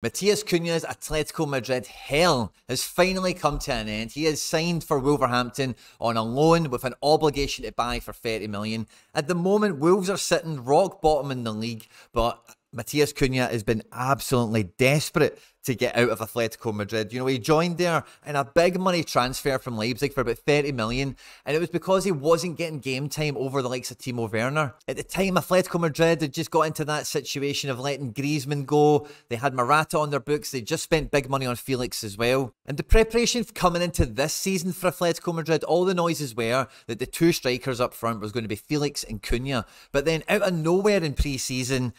Matheus Cunha's Atletico Madrid hell has finally come to an end. He has signed for Wolverhampton on a loan with an obligation to buy for 30 million. At the moment, Wolves are sitting rock bottom in the league, but Matheus Cunha has been absolutely desperate to get out of Atletico Madrid. You know, he joined there in a big money transfer from Leipzig for about 30 million, and it was because he wasn't getting game time over the likes of Timo Werner. At the time, Atletico Madrid had just got into that situation of letting Griezmann go. They had Morata on their books. They just spent big money on Felix as well. And the preparation coming into this season for Atletico Madrid, all the noises were that the two strikers up front was going to be Felix and Cunha. But then out of nowhere in pre-season,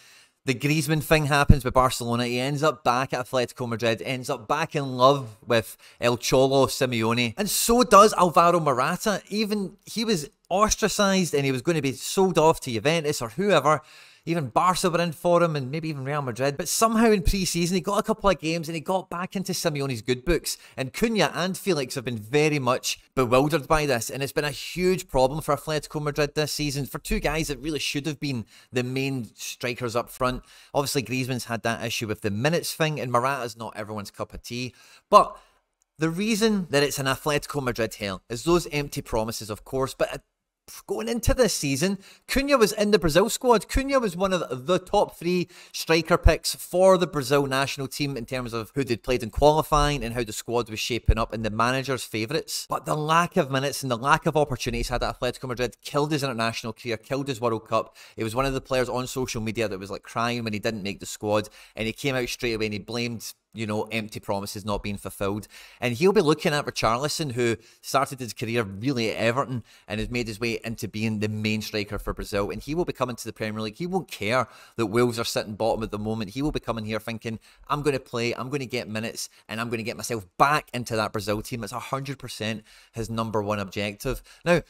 the Griezmann thing happens with Barcelona. He ends up back at Atletico Madrid, ends up back in love with El Cholo Simeone. And so does Alvaro Morata. Even he was ostracised and he was going to be sold off to Juventus or whoever. Even Barca were in for him and maybe even Real Madrid. But somehow in pre-season, he got a couple of games and he got back into Simeone's good books. And Cunha and Felix have been very much bewildered by this. And it's been a huge problem for Atletico Madrid this season. For two guys that really should have been the main strikers up front. Obviously, Griezmann's had that issue with the minutes thing. And Morata's not everyone's cup of tea. But the reason that it's an Atletico Madrid hell is those empty promises, of course. But going into this season, Cunha was in the Brazil squad. Cunha was one of the top 3 striker picks for the Brazil national team in terms of who they'd played in qualifying and how the squad was shaping up and the manager's favourites. But the lack of minutes and the lack of opportunities had at Atletico Madrid killed his international career, killed his World Cup. He was one of the players on social media that was like crying when he didn't make the squad, and he came out straight away and he blamed, you know, empty promises not being fulfilled. And he'll be looking at Richarlison, who started his career really at Everton and has made his way into being the main striker for Brazil. And he will be coming to the Premier League. He won't care that Wolves are sitting bottom at the moment. He will be coming here thinking, I'm going to play, I'm going to get minutes, and I'm going to get myself back into that Brazil team. It's 100% his #1 objective. Now,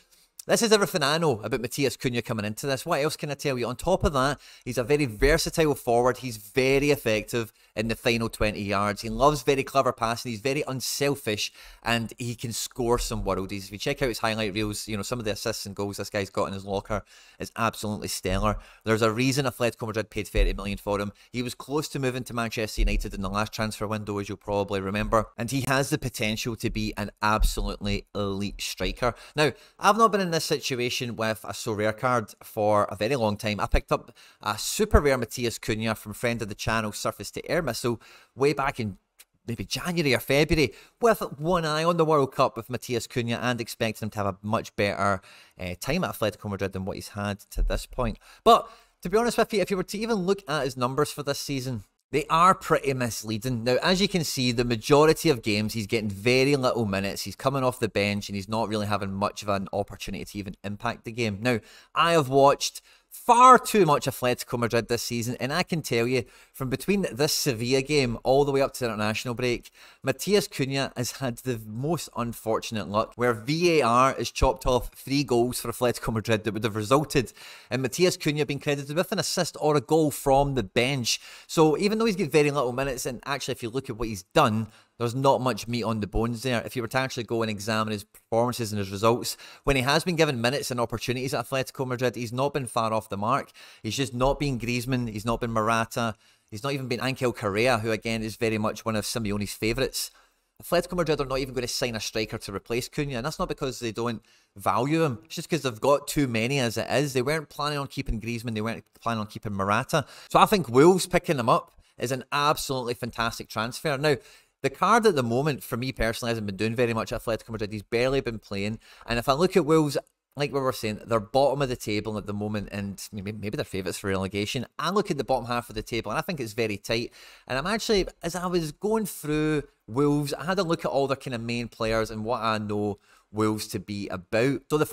this is everything I know about Matheus Cunha coming into this. What else can I tell you? On top of that, he's a very versatile forward. He's very effective in the final 20 yards. He loves very clever passing. He's very unselfish, and he can score some worldies. If you check out his highlight reels, you know, some of the assists and goals this guy's got in his locker is absolutely stellar. There's a reason Atletico Madrid paid 30 million for him. He was close to moving to Manchester United in the last transfer window, as you'll probably remember, and he has the potential to be an absolutely elite striker. Now, I've not been in this situation with a Sorare card for a very long time. I picked up a super rare Matheus Cunha from friend of the channel, Surface to Air Missile, way back in maybe January or February, with one eye on the World Cup with Matheus Cunha and expecting him to have a much better time at Atletico Madrid than what he's had to this point. But to be honest with you, if you were to even look at his numbers for this season, they are pretty misleading. Now, as you can see, the majority of games, he's getting very little minutes. He's coming off the bench and he's not really having much of an opportunity to even impact the game. Now, I have watched far too much Atletico Madrid this season, and I can tell you, from between this Sevilla game all the way up to the international break, Matheus Cunha has had the most unfortunate luck where VAR has chopped off 3 goals for Atletico Madrid that would have resulted in Matheus Cunha being credited with an assist or a goal from the bench. So even though he's got very little minutes, and actually if you look at what he's done, there's not much meat on the bones there. If you were to actually go and examine his performances and his results, when he has been given minutes and opportunities at Atletico Madrid, he's not been far off the mark. He's just not been Griezmann. He's not been Morata. He's not even been Angel Correa, who again is very much one of Simeone's favourites. Atletico Madrid are not even going to sign a striker to replace Cunha, and that's not because they don't value him. It's just because they've got too many as it is. They weren't planning on keeping Griezmann. They weren't planning on keeping Morata. So I think Wolves picking him up is an absolutely fantastic transfer. Now, the card at the moment, for me personally, hasn't been doing very much at Atletico Madrid. He's barely been playing. And if I look at Wolves, like we were saying, they're bottom of the table at the moment, and maybe they're favourites for relegation. I look at the bottom half of the table, and I think it's very tight. And I'm actually, as I was going through Wolves, I had a look at all their kind of main players and what I know Wolves to be about. So the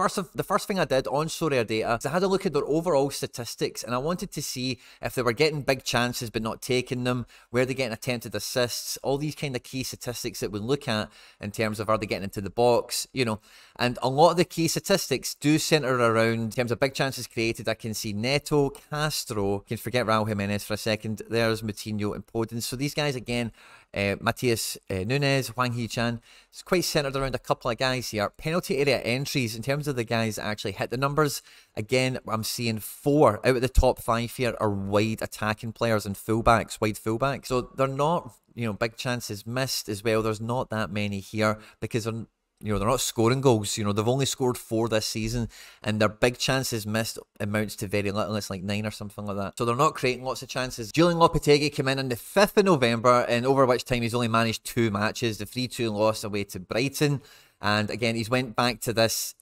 first thing I did on Sorare data is I had a look at their overall statistics, and I wanted to see if they were getting big chances but not taking them, where they're getting attempted assists, all these kind of key statistics that we look at in terms of are they getting into the box, you know. And a lot of the key statistics do centre around, in terms of big chances created, I can see Neto, Castro, can forget Raul Jimenez for a second, there's Moutinho and Podence. So these guys again Matheus Cunha, Hwang Hee-chan. It's quite centered around a couple of guys here. Penalty area entries, in terms of the guys that actually hit the numbers, again, I'm seeing 4 out of the top 5 here are wide attacking players and fullbacks, wide fullbacks. So they're not, big chances missed as well. There's not that many here because they're not scoring goals. They've only scored 4 this season, and their big chances missed amounts to very little. It's like 9 or something like that. So they're not creating lots of chances. Julian Lopetegui came in on the 5th of November, and over which time he's only managed 2 matches. The 3-2 loss away to Brighton. And again, he's went back to this,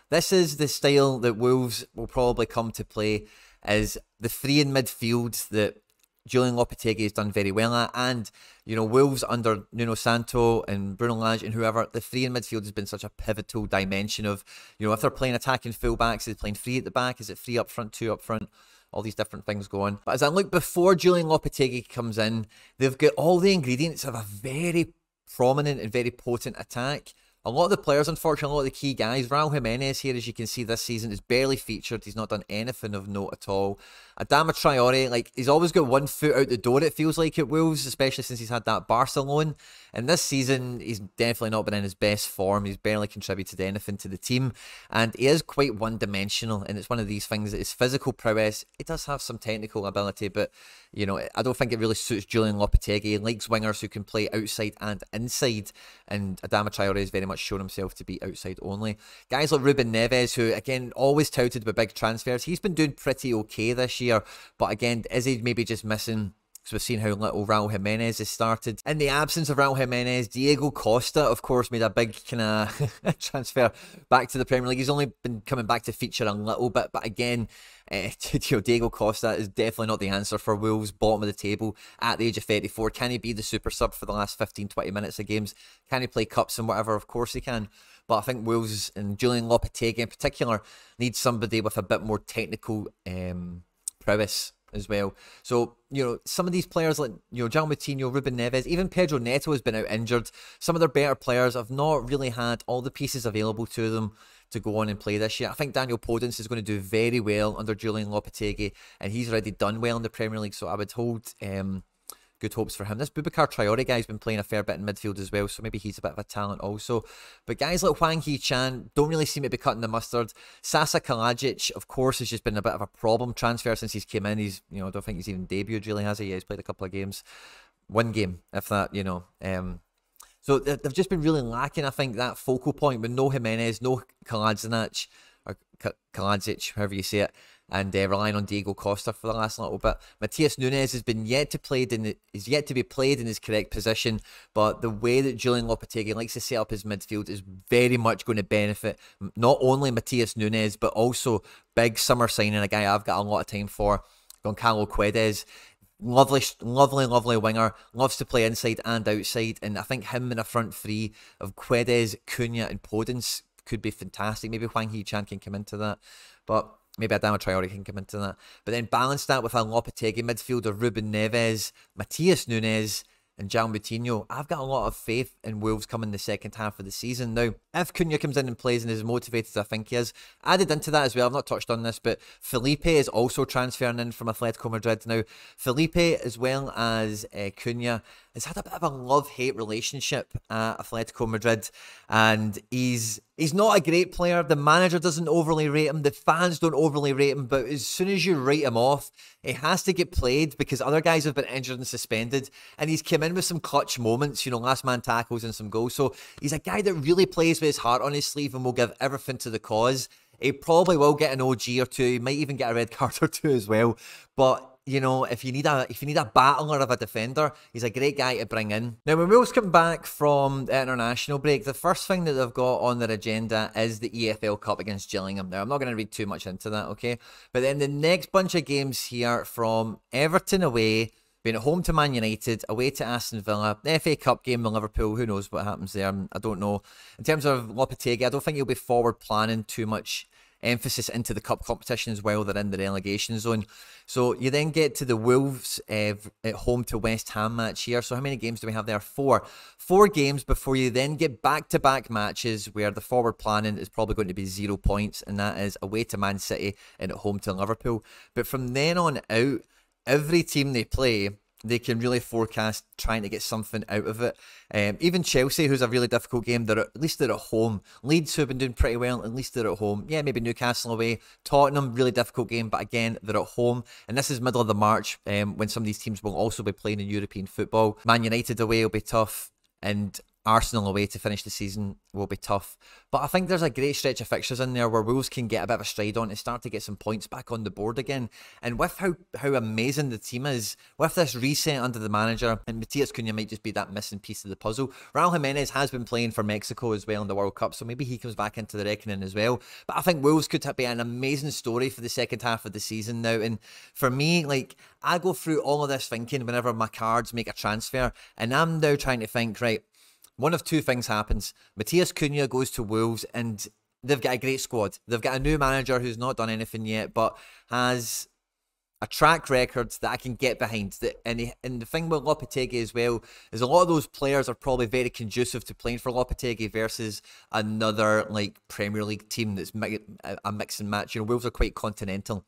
this is the style that Wolves will probably come to play, is the 3 in midfield that Julian Lopetegui has done very well at. And, Wolves under Nuno Santo and Bruno Lage and whoever, the 3 in midfield has been such a pivotal dimension of, if they're playing attacking fullbacks, is it playing 3 at the back? Is it 3 up front, 2 up front? All these different things going. But as I look before Julian Lopetegui comes in, they've got all the ingredients of a very prominent and very potent attack. A lot of the players, unfortunately, a lot of the key guys, Raul Jimenez here, as you can see this season, is barely featured. He's not done anything of note at all. Adama Traore, he's always got 1 foot out the door, it feels like, at Wolves, especially since he's had that Barca loan. And this season, he's definitely not been in his best form. He's barely contributed anything to the team. And he is quite one-dimensional, and it's one of these things that his physical prowess, he does have some technical ability, but, I don't think it really suits Julian Lopetegui. He likes wingers who can play outside and inside, and Adama Traore has very much shown himself to be outside only. Guys like Ruben Neves, who, again, always touted with big transfers, he's been doing pretty okay this year, but again, is he maybe just missing? Because we've seen how little Raul Jimenez has started. In the absence of Raul Jimenez, Diego Costa, of course, made a big kind of transfer back to the Premier League. He's only been coming back to feature a little bit, but again, Diego Costa is definitely not the answer for Wolves, bottom of the table at the age of 34. Can he be the super sub for the last 15-20 minutes of games? Can he play cups and whatever? Of course he can. But I think Wolves, and Julian Lopetegui in particular, need somebody with a bit more technical prowess as well. So, some of these players like, João Moutinho, Ruben Neves, even Pedro Neto has been out injured. Some of their better players have not really had all the pieces available to them to go on and play this year. I think Daniel Podence is going to do very well under Julian Lopetegui, and he's already done well in the Premier League, so I would hold good hopes for him. This Boubacar Traore guy's been playing a fair bit in midfield as well, so maybe he's a bit of a talent also. But guys like Hwang Hee-chan don't really seem to be cutting the mustard. Sasa Kalajic, of course, has just been a bit of a problem transfer since he's came in. He's, I don't think he's even debuted really, has he? Yeah, he's played a couple of games. 1 game, if that, So they've just been really lacking, I think, that focal point with no Jimenez, no Kalajic, or Kalajic, however you say it, and relying on Diego Costa for the last little bit. Matheus Nunes has been yet to be played in his correct position, but the way that Julian Lopetegui likes to set up his midfield is very much going to benefit not only Matheus Nunes, but also big summer signing, a guy I've got a lot of time for, Goncalo Guedes. Lovely winger, loves to play inside and outside, and I think him in a front 3 of Guedes, Cunha and Podence could be fantastic. Maybe Hwang Hee-chan can come into that, but maybe Adama Traore can come into that. But then balance that with a Lopetegui midfield of Ruben Neves, Matheus Nunes and João Moutinho. I've got a lot of faith in Wolves coming the second half of the season. Now, if Cunha comes in and plays and is motivated as I think he is, added into that as well, I've not touched on this, but Felipe is also transferring in from Atletico Madrid. Now, Felipe, as well as Cunha, has had a bit of a love-hate relationship at Atletico Madrid, and he's not a great player. The manager doesn't overly rate him, the fans don't overly rate him, but as soon as you write him off, he has to get played because other guys have been injured and suspended, and he's come in with some clutch moments, last man tackles and some goals. So he's a guy that really plays with his heart on his sleeve and will give everything to the cause. He probably will get an OG or 2, he might even get a red card or 2 as well, but if you need a battler of a defender, he's a great guy to bring in. Now, when Wolves come back from the international break, the first thing that they've got on their agenda is the EFL Cup against Gillingham. Now, I'm not going to read too much into that, okay? But then the next bunch of games here from Everton away, being at home to Man United, away to Aston Villa, the FA Cup game with Liverpool, who knows what happens there, I don't know. In terms of Lopetegui, I don't think he'll be forward planning too much emphasis into the cup competition as well. They're in the relegation zone. So you then get to the Wolves at home to West Ham match here. So how many games do we have there? 4 games before you then get back-to-back matches where the forward planning is probably going to be 0 points, and that is away to Man City and at home to Liverpool. But from then on out, every team they play they can really forecast trying to get something out of it. Even Chelsea, who's a really difficult game, at least they're at home. Leeds, who have been doing pretty well, at least they're at home. Yeah, maybe Newcastle away. Tottenham, really difficult game, but again, they're at home. And this is middle of the March, when some of these teams will also be playing in European football. Man United away will be tough, and Arsenal away to finish the season will be tough. But I think there's a great stretch of fixtures in there where Wolves can get a bit of a stride on and start to get some points back on the board again. And with how amazing the team is, with this reset under the manager, and Matheus Cunha might just be that missing piece of the puzzle. Raul Jimenez has been playing for Mexico as well in the World Cup, so maybe he comes back into the reckoning as well. But I think Wolves could be an amazing story for the second half of the season now. And for me, like, I go through all of this thinking whenever my cards make a transfer, and I'm now trying to think, right, one of two things happens. Matheus Cunha goes to Wolves and they've got a great squad. They've got a new manager who's not done anything yet, but has a track record that I can get behind. And the thing with Lopetegui as well is a lot of those players are probably very conducive to playing for Lopetegui versus another like Premier League team that's a mix and match. You know, Wolves are quite continental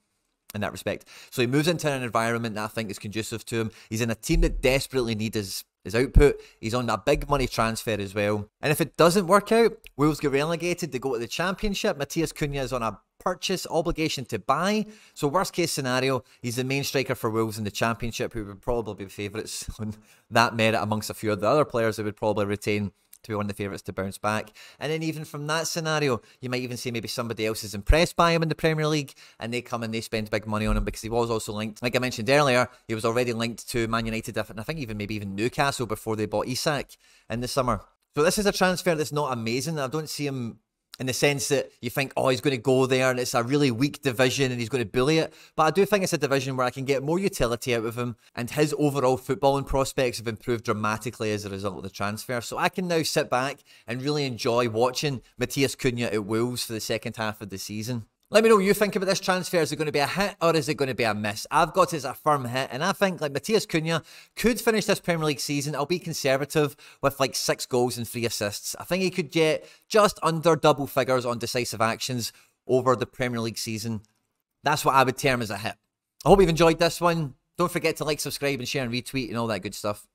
in that respect. So he moves into an environment that I think is conducive to him. He's in a team that desperately needs his output. He's on a big money transfer as well. And if it doesn't work out, Wolves get relegated, they go to the Championship. Matheus Cunha is on a purchase obligation to buy. So worst case scenario, he's the main striker for Wolves in the Championship, who would probably be favourites on that merit amongst a few of the other players that would probably retain to be one of the favourites to bounce back. And then even from that scenario, you might even say maybe somebody else is impressed by him in the Premier League and they come and they spend big money on him, because he was also linked, like I mentioned earlier, he was already linked to Man United and I think even Newcastle before they bought Isak in the summer. So this is a transfer that's not amazing. I don't see him in the sense that you think, oh, he's going to go there and it's a really weak division and he's going to bully it. But I do think it's a division where I can get more utility out of him, and his overall footballing prospects have improved dramatically as a result of the transfer. So I can now sit back and really enjoy watching Matheus Cunha at Wolves for the second half of the season. Let me know what you think about this transfer. Is it going to be a hit or is it going to be a miss? I've got it as a firm hit, and I think like Matheus Cunha could finish this Premier League season, I'll be conservative, with like 6 goals and 3 assists. I think he could get just under double figures on decisive actions over the Premier League season. That's what I would term as a hit. I hope you've enjoyed this one. Don't forget to like, subscribe and share and retweet and all that good stuff.